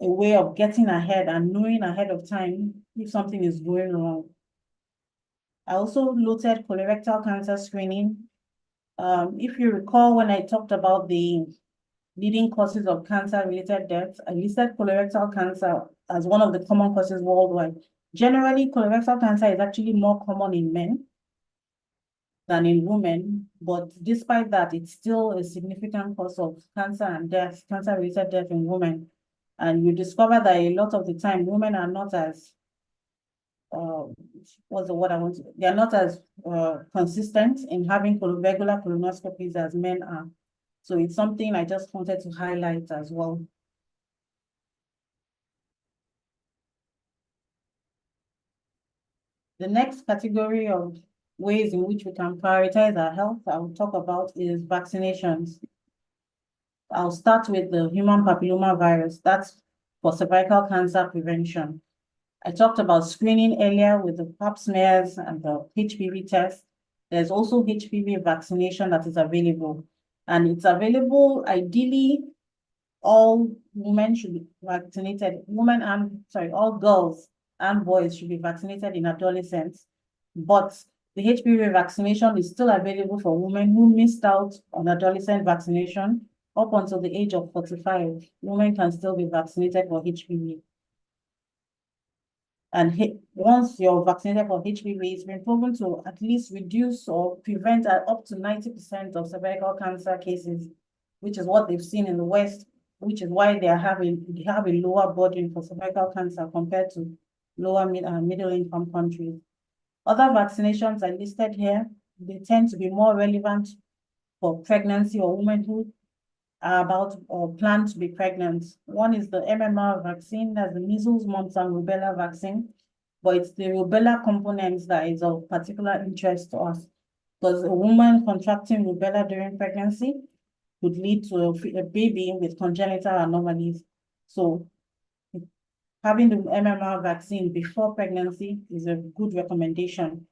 a way of getting ahead and knowing ahead of time if something is going wrong. I also noted colorectal cancer screening. If you recall, when I talked about the leading causes of cancer-related deaths, I listed colorectal cancer as one of the common causes worldwide. Generally, colorectal cancer is actually more common in men than in women, but despite that, it's still a significant cause of cancer and death, cancer-related death in women. And you discover that a lot of the time, women are not as what's the word I want to, they're not as consistent in having regular colonoscopies as men are. So it's something I just wanted to highlight as well. The next category of ways in which we can prioritize our health I will talk about is vaccinations. I'll start with the human papilloma virus. That's for cervical cancer prevention. I talked about screening earlier with the pap smears and the HPV test. There's also HPV vaccination that is available. And it's available, ideally, all women should be vaccinated. All girls and boys should be vaccinated in adolescence. But the HPV vaccination is still available for women who missed out on adolescent vaccination up until the age of 45. Women can still be vaccinated for HPV. And once you're vaccinated for HPV, it's been proven to at least reduce or prevent up to 90% of cervical cancer cases, which is what they've seen in the West, which is why they have a lower burden for cervical cancer compared to lower middle income countries. Other vaccinations are listed here. They tend to be more relevant for pregnancy or women who are about or plan to be pregnant. One is the MMR vaccine, that's the measles, mumps, and rubella vaccine. But it's the rubella component that is of particular interest to us, because a woman contracting rubella during pregnancy could lead to a baby with congenital anomalies. So having the MMR vaccine before pregnancy is a good recommendation.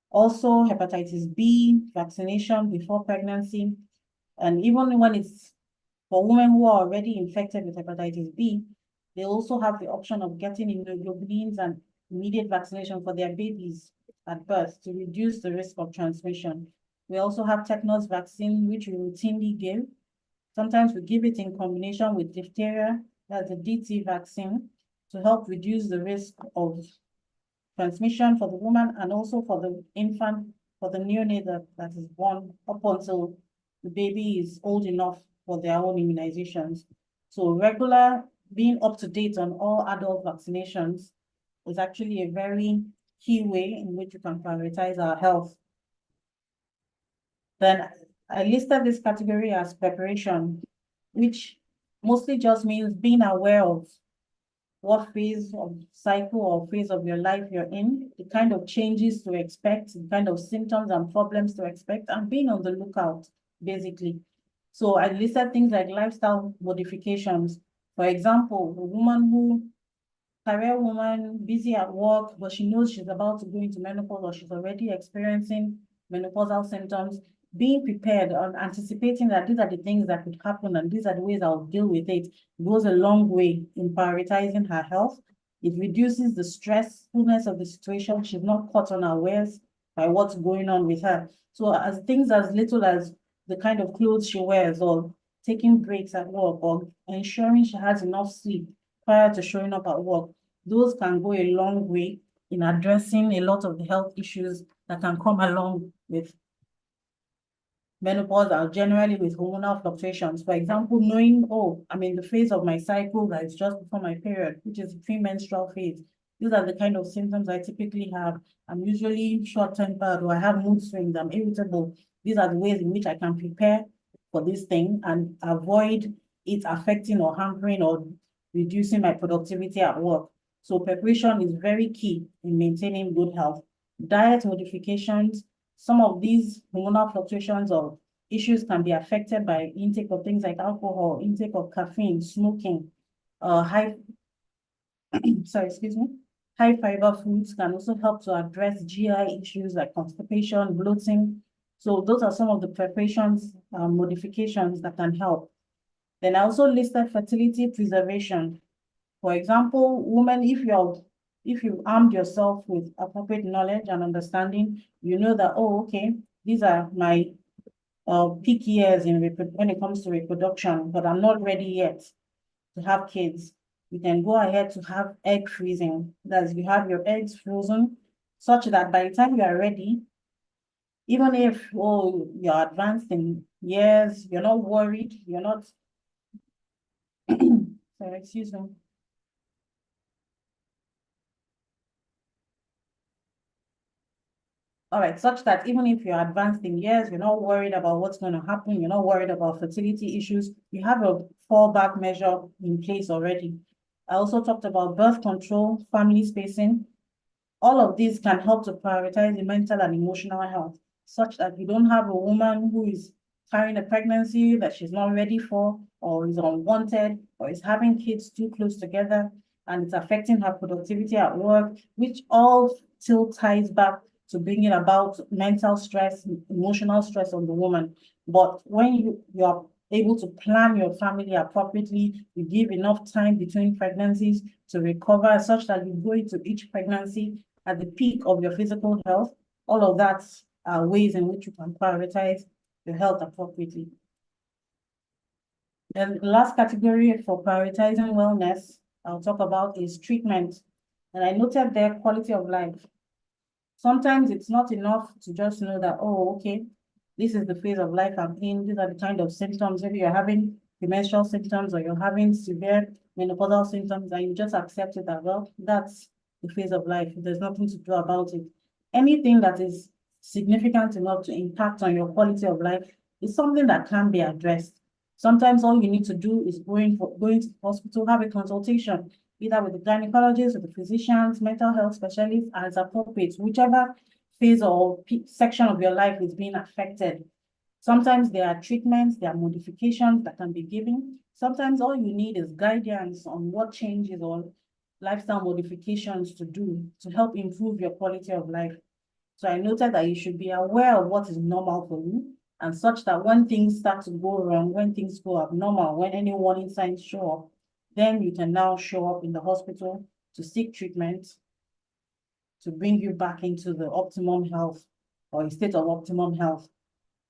Also, hepatitis B vaccination before pregnancy. And even when it's for women who are already infected with hepatitis B, they also have the option of getting immunoglobulins and immediate vaccination for their babies at birth to reduce the risk of transmission. We also have tetanus vaccine, which we routinely give. Sometimes we give it in combination with diphtheria, that's the DT vaccine, to help reduce the risk of transmission for the woman and also for the infant, for the neonate that is born up until the baby is old enough for their own immunizations. So being up to date on all adult vaccinations is actually a very key way in which we can prioritize our health. Then I listed this category as preparation, which mostly just means being aware of what phase of cycle or phase of your life you're in, the kind of changes to expect, the kind of symptoms and problems to expect, and being on the lookout, basically. So I listed things like lifestyle modifications. For example, career woman, busy at work, but she knows she's about to go into menopause or she's already experiencing menopausal symptoms, being prepared and anticipating that these are the things that could happen and these are the ways I'll deal with it goes a long way in prioritizing her health. It reduces the stressfulness of the situation. She's not caught unawares by what's going on with her. So as things as little as the kind of clothes she wears or taking breaks at work or ensuring she has enough sleep prior to showing up at work, those can go a long way in addressing a lot of the health issues that can come along with menopause or generally with hormonal fluctuations. For example, knowing, oh, I'm in the phase of my cycle that is just before my period, which is the premenstrual phase. These are the kind of symptoms I typically have. I'm usually short-tempered or I have mood swings, I'm irritable. These are the ways in which I can prepare for this thing and avoid it affecting or hampering or reducing my productivity at work. So preparation is very key in maintaining good health. Diet modifications, some of these hormonal fluctuations or issues can be affected by intake of things like alcohol, intake of caffeine, smoking, high fiber foods can also help to address GI issues like constipation, bloating. So those are some of the preparations, modifications that can help. Then I also listed fertility preservation. For example, women, if you armed yourself with appropriate knowledge and understanding, you know that, oh, okay, these are my peak years when it comes to reproduction, but I'm not ready yet to have kids. You can go ahead to have egg freezing. That is, you have your eggs frozen such that by the time you are ready, even if you're advanced in years, you're not worried, you're not sorry, excuse me. All right, such that even if you're advanced in years, you're not worried about what's going to happen, you're not worried about fertility issues, you have a fallback measure in place already. I also talked about birth control, family spacing. All of these can help to prioritize the mental and emotional health, such that you don't have a woman who is carrying a pregnancy that she's not ready for, or is unwanted, or is having kids too close together, and it's affecting her productivity at work, which all still ties back to bringing about mental stress, emotional stress on the woman. But when you're able to plan your family appropriately, you give enough time between pregnancies to recover such that you go into each pregnancy at the peak of your physical health. All of that are ways in which you can prioritize your health appropriately. And the last category for prioritizing wellness I'll talk about is treatment. And I noted there quality of life. Sometimes it's not enough to just know that, oh, okay, this is the phase of life I'm in. These are the kind of symptoms. Maybe you're having premenstrual symptoms or you're having severe menopausal symptoms, and you just accept it that, well, that's the phase of life. There's nothing to do about it. Anything that is significant enough to impact on your quality of life is something that can be addressed. Sometimes all you need to do is going to the hospital, have a consultation, either with the gynecologist, with the physicians, mental health specialists, as appropriate, whichever phase or section of your life is being affected. Sometimes there are treatments, there are modifications that can be given. Sometimes all you need is guidance on what changes or lifestyle modifications to do to help improve your quality of life. So I noted that you should be aware of what is normal for you, and such that when things start to go wrong, when things go abnormal, when any warning signs show up, then you can now show up in the hospital to seek treatment to bring you back into the optimum health or a state of optimum health.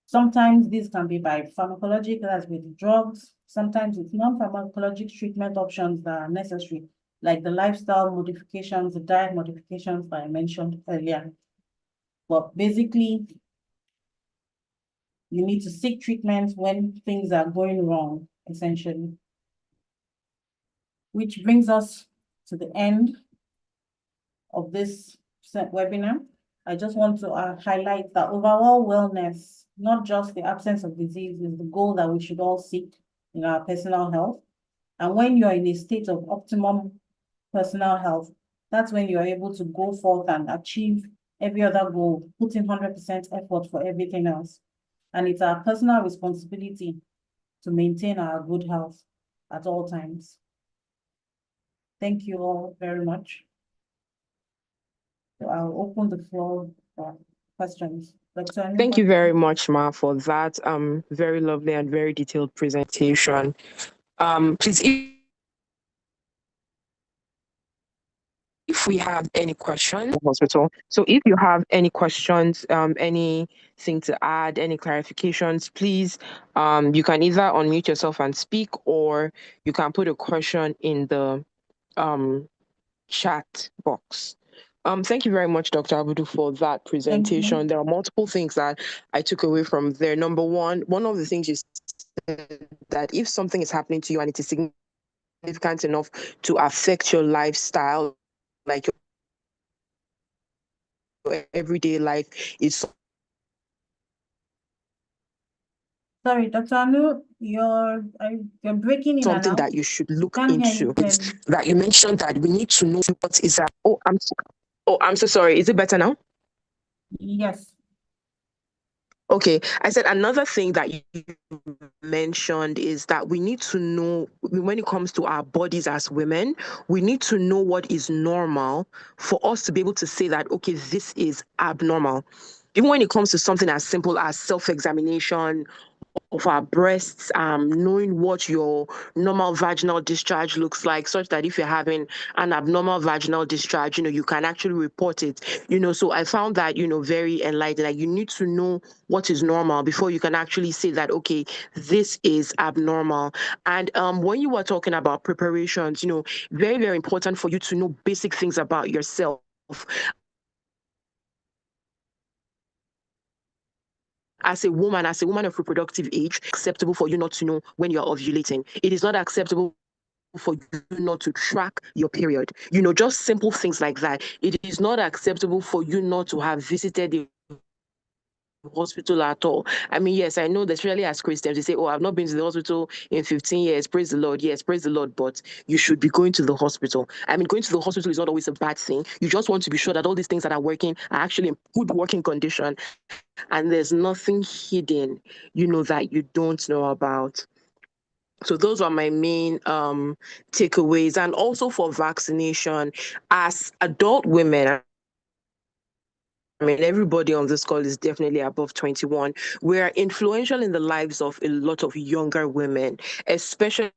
Sometimes this can be by pharmacologic, that's with drugs. Sometimes it's non-pharmacologic treatment options that are necessary, like the lifestyle modifications, the diet modifications that I mentioned earlier. But basically, you need to seek treatment when things are going wrong, essentially. Which brings us to the end of this webinar. I just want to highlight that overall wellness, not just the absence of disease, is the goal that we should all seek in our personal health. And when you're in a state of optimum personal health, that's when you're able to go forth and achieve every other goal, put in 100% effort for everything else. And it's our personal responsibility to maintain our good health at all times. Thank you all very much. So I'll open the floor for questions. Thank you very much, Ma, for that very lovely and very detailed presentation. Please, if we have any questions, hospital. So if you have any questions, anything to add, any clarifications, please, you can either unmute yourself and speak, or you can put a question in the chat box. Thank you very much, Dr. Abudu, for that presentation. There are multiple things that I took away from there. Number one of the things you said, that if something is happening to you and it is significant enough to affect your lifestyle, like your everyday life, is Sorry, Dr. Anu, you're breaking in something that you should look into. That you mentioned that we need to know what is that. I'm so sorry. Is it better now? Yes. Okay. I said another thing that you mentioned is that we need to know, when it comes to our bodies as women, we need to know what is normal for us to be able to say that, okay, this is abnormal. Even when it comes to something as simple as self-examination of our breasts, knowing what your normal vaginal discharge looks like, such that if you're having an abnormal vaginal discharge, you can actually report it. So I found that, very enlightening. Like, you need to know what is normal before you can actually say that, okay, this is abnormal. And when you were talking about preparations, very, very important for you to know basic things about yourself. As a woman of reproductive age, acceptable for you not to know when you're ovulating. It is not acceptable for you not to track your period. Just simple things like that. It is not acceptable for you not to have visited the hospital at all. I mean, yes, I know that especially as Christians, they say, oh, I've not been to the hospital in 15 years. Praise the Lord. Yes, praise the Lord. But you should be going to the hospital. I mean, going to the hospital is not always a bad thing. You just want to be sure that all these things that are working are actually in good working condition. And there's nothing hidden, that you don't know about. So those are my main takeaways. And also for vaccination, as adult women, I mean, everybody on this call is definitely above 21. We're influential in the lives of a lot of younger women, especially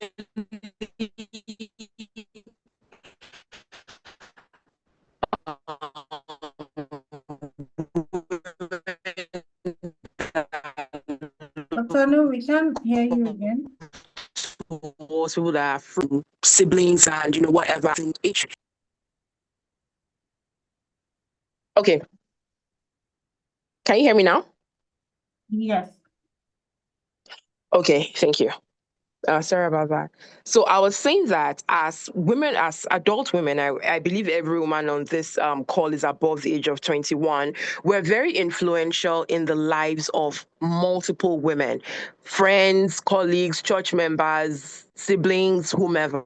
Dr. Anu, we can't hear you again. towards people that are siblings and whatever. Okay. Can you hear me now? Yes. Okay, thank you. Sorry about that. So I was saying that as women, as adult women, I believe every woman on this call is above the age of 21. We're very influential in the lives of multiple women, friends, colleagues, church members, siblings, whomever.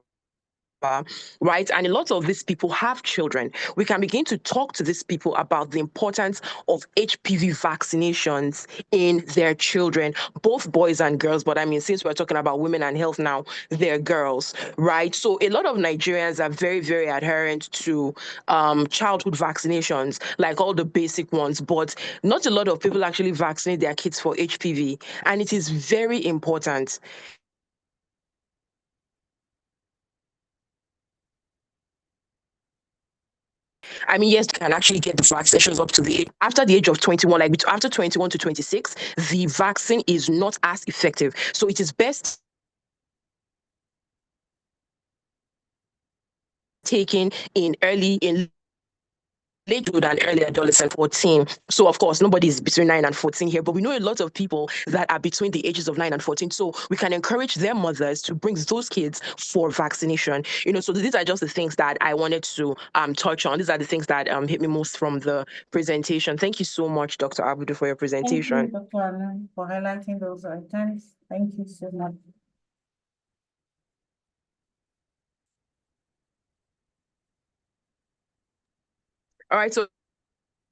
Right? And a lot of these people have children. We can begin to talk to these people about the importance of HPV vaccinations in their children, both boys and girls. But I mean, since we're talking about women and health now, they're girls, right? So a lot of Nigerians are very, very adherent to childhood vaccinations, like all the basic ones, but not a lot of people actually vaccinate their kids for HPV. And it is very important. I mean, yes, you can actually get the vaccinations up to the after the age of 21, like after 21 to 26, the vaccine is not as effective. So it is best taken in late childhood and early adolescent 14. So of course, nobody is between 9 and 14 here, but we know a lot of people that are between the ages of 9 and 14. So we can encourage their mothers to bring those kids for vaccination. So these are just the things that I wanted to touch on. These are the things that hit me most from the presentation. Thank you so much, Dr. Abudu, for your presentation. Thank you, Dr. Anu, for highlighting those items. Thank you so much. All right, so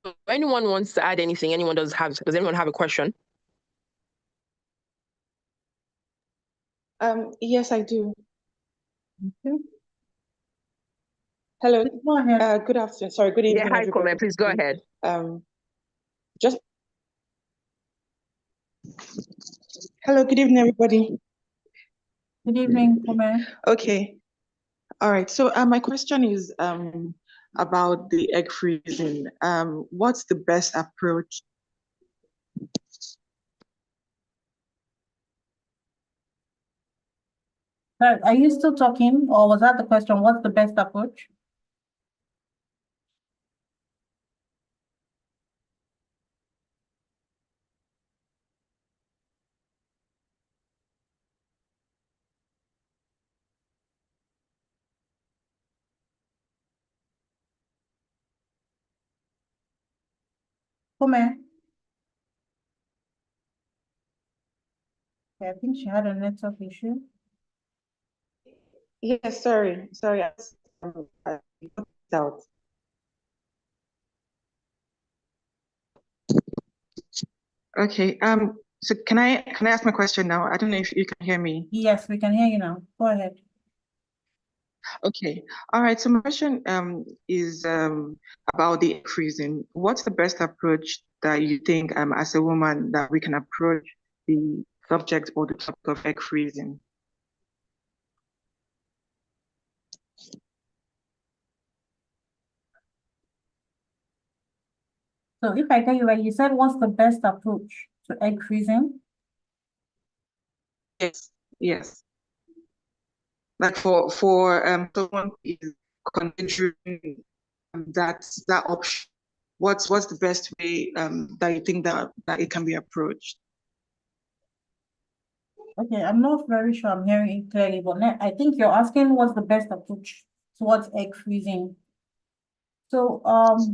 if anyone wants to add anything, does anyone have a question? Yes, I do. Okay. Hello. Go ahead. Good afternoon. Sorry, good evening, hi, everybody. Please go ahead. Just hello, good evening, everybody. Good evening, Kome. Okay. All right. So my question is about the egg freezing. What's the best approach? Are you still talking, or was that the question? What's the best approach? Kome. I think she had a network issue. Yes, sorry. I out. Okay. So can I ask my question now? I don't know if you can hear me. Yes, we can hear you now. Go ahead. Okay. All right. So my question is about the egg freezing. What's the best approach that you think as a woman that we can approach the subject or the topic of egg freezing. So if I tell you, like you said, what's the best approach to egg freezing? Yes, yes. Like for someone who is considering that option, what's the best way that you think that it can be approached? Okay, I'm not very sure I'm hearing it clearly, but I think you're asking what's the best approach towards egg freezing. So,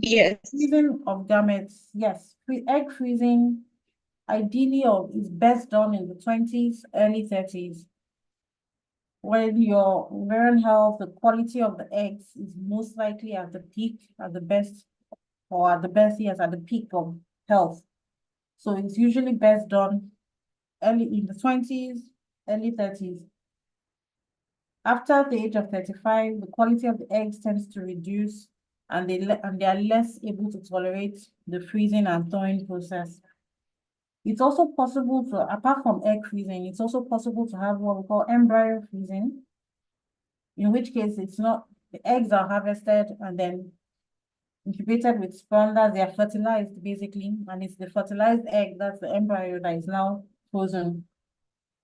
Yes. freezing of gametes, yes, egg freezing ideally is best done in the 20s, early 30s, when your ovarian health, the quality of the eggs is most likely at the peak, at the best, or at the best, yes, at the peak of health. So it's usually best done early in the 20s, early 30s. After the age of 35, the quality of the eggs tends to reduce and they are less able to tolerate the freezing and thawing process. It's also possible to, apart from egg freezing, it's also possible to have what we call embryo freezing, in which case it's not, the eggs are harvested and then incubated with sponda, they are fertilized basically, and it's the fertilized egg, that's the embryo, that is now frozen.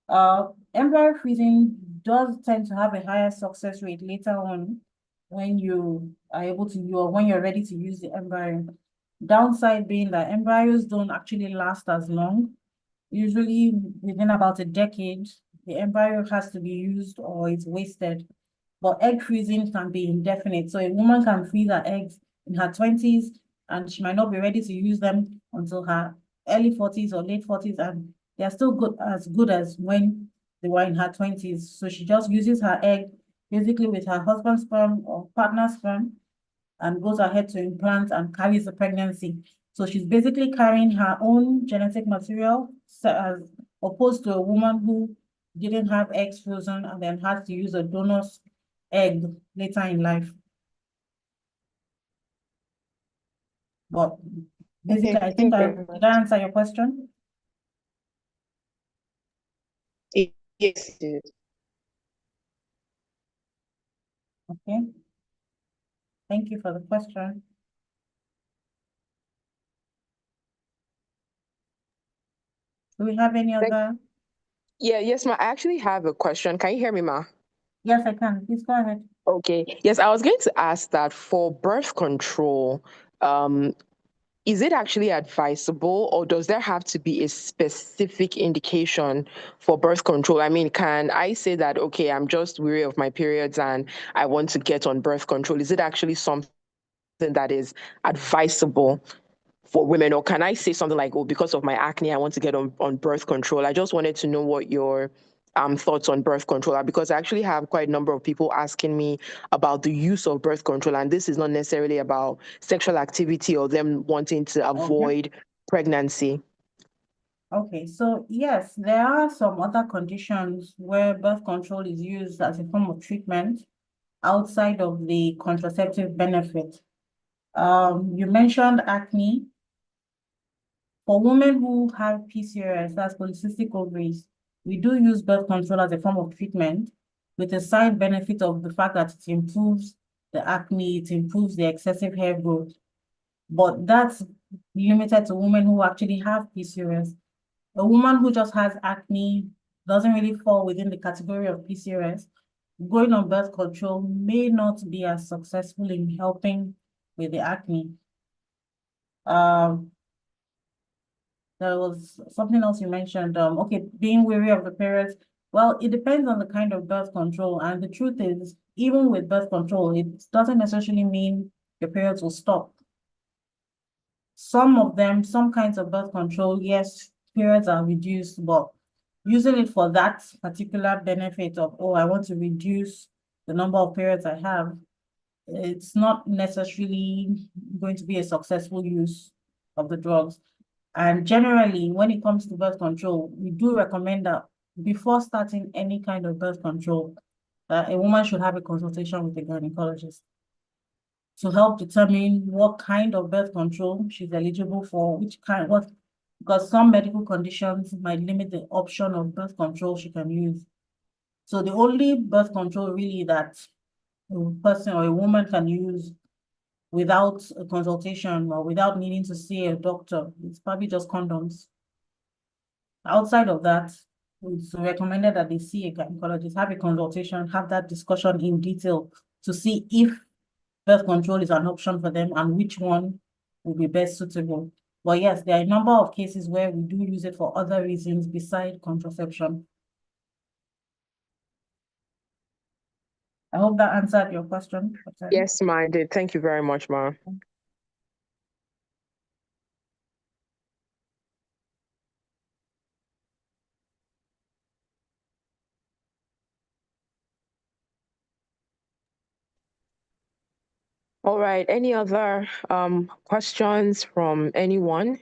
Embryo freezing does tend to have a higher success rate later on when you are able to, when you're ready to use the embryo. Downside being that embryos don't actually last as long. Usually within about a decade, the embryo has to be used or it's wasted. But egg freezing can be indefinite. So a woman can freeze her eggs in her 20s and she might not be ready to use them until her early 40s or late 40s, and they're still good as when they were in her 20s. So she just uses her egg basically with her husband's sperm or partner's sperm and goes ahead to implant and carries the pregnancy. So she's basically carrying her own genetic material as opposed to a woman who didn't have eggs frozen and then had to use a donor's egg later in life. But basically, I think did I answer your question? Yes, it did. Okay. Thank you for the question. Do we have any other? Yes, ma. I actually have a question. Can you hear me, ma? Yes, I can. Please go ahead. Okay. Yes, I was going to ask that for birth control, is it actually advisable, or does there have to be a specific indication for birth control? I mean, can I say that, okay, I'm just weary of my periods and I want to get on birth control? Is it actually something that is advisable for women? Or can I say something like, oh, because of my acne, I want to get on birth control? I just wanted to know what your thoughts on birth control are, because I actually have quite a number of people asking me about the use of birth control, and this is not necessarily about sexual activity or them wanting to avoid pregnancy. Okay, so yes, there are some other conditions where birth control is used as a form of treatment outside of the contraceptive benefit. You mentioned acne. For women who have PCOS, that's polycystic ovaries, we do use birth control as a form of treatment with the side benefit of the fact that it improves the acne, it improves the excessive hair growth. But that's limited to women who actually have PCOS. A woman who just has acne doesn't really fall within the category of PCOS. Going on birth control may not be as successful in helping with the acne. There was something else you mentioned, okay, being weary of the periods. Well, it depends on the kind of birth control. And the truth is, even with birth control, it doesn't necessarily mean your periods will stop. Some of them, some kinds of birth control, yes, periods are reduced, but using it for that particular benefit of, oh, I want to reduce the number of periods I have, it's not necessarily going to be a successful use of the drugs. And generally, when it comes to birth control, we do recommend that before starting any kind of birth control, a woman should have a consultation with a gynecologist to help determine what kind of birth control she's eligible for, what because some medical conditions might limit the option of birth control she can use. So the only birth control really that a person or a woman can use without a consultation or without needing to see a doctor, it's probably just condoms. Outside of that, it's recommended that they see a gynecologist, have a consultation, have that discussion in detail to see if birth control is an option for them and which one will be best suitable. But yes, there are a number of cases where we do use it for other reasons besides contraception. I hope that answered your question. Yes, ma, I did. Thank you very much, ma. All right. Any other questions from anyone?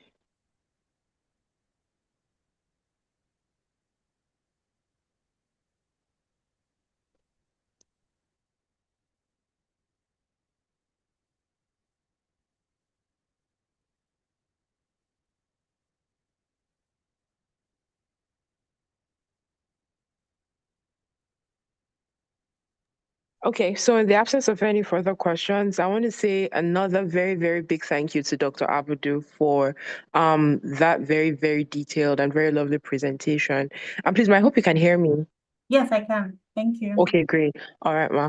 Okay, so in the absence of any further questions, I want to say another very, very big thank you to Dr. Abudu for that very, very detailed and very lovely presentation. And please, ma, I hope you can hear me. Yes, I can. Thank you. Okay, great. All right, ma.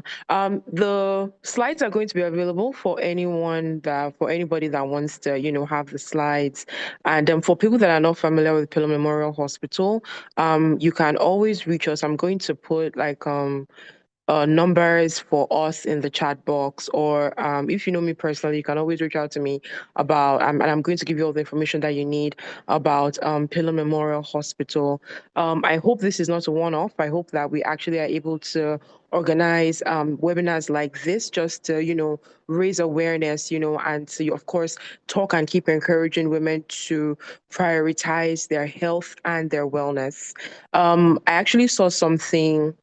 The slides are going to be available for anybody that wants to, have the slides. And for people that are not familiar with Pillow Memorial Hospital, you can always reach us. I'm going to put numbers for us in the chat box, or if you know me personally, you can always reach out to me about, and I'm going to give you all the information that you need about Pillow Memorial Hospital. I hope this is not a one-off. I hope that we actually are able to organize webinars like this just to, raise awareness, and to, of course, talk and keep encouraging women to prioritize their health and their wellness. I actually saw something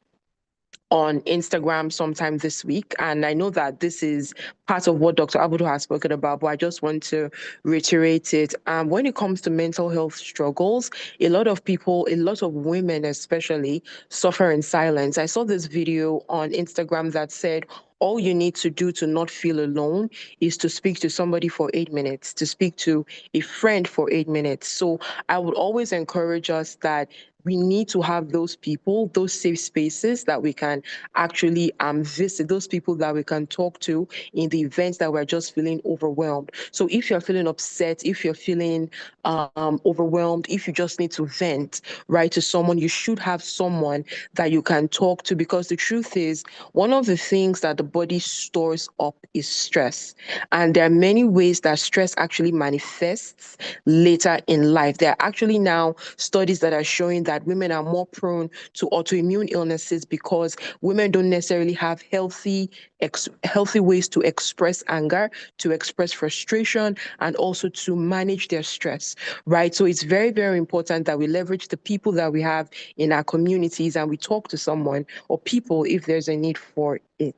on Instagram sometime this week. And I know that this is part of what Dr. Abudu has spoken about, but I just want to reiterate it. When it comes to mental health struggles, a lot of people, a lot of women especially, suffer in silence. I saw this video on Instagram that said, all you need to do to not feel alone is to speak to somebody for 8 minutes, to speak to a friend for 8 minutes. So I would always encourage us that we need to have those people, those safe spaces that we can actually visit, those people that we can talk to in the events that we're just feeling overwhelmed. So if you're feeling upset, if you're feeling overwhelmed, if you just need to vent, right, to someone, you should have someone that you can talk to, because the truth is, one of the things that the body stores up is stress. And there are many ways that stress actually manifests later in life. There are actually now studies that are showing that women are more prone to autoimmune illnesses because women don't necessarily have healthy ways to express anger, to express frustration, and also to manage their stress, right? So it's very, very important that we leverage the people that we have in our communities and we talk to someone or people if there's a need for it.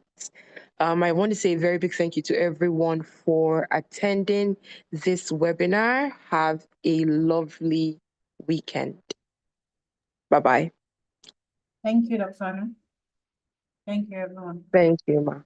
I want to say a very big thank you to everyone for attending this webinar. Have a lovely weekend. Bye-bye. Thank you, Dr. Anna. Thank you, everyone. Thank you, ma.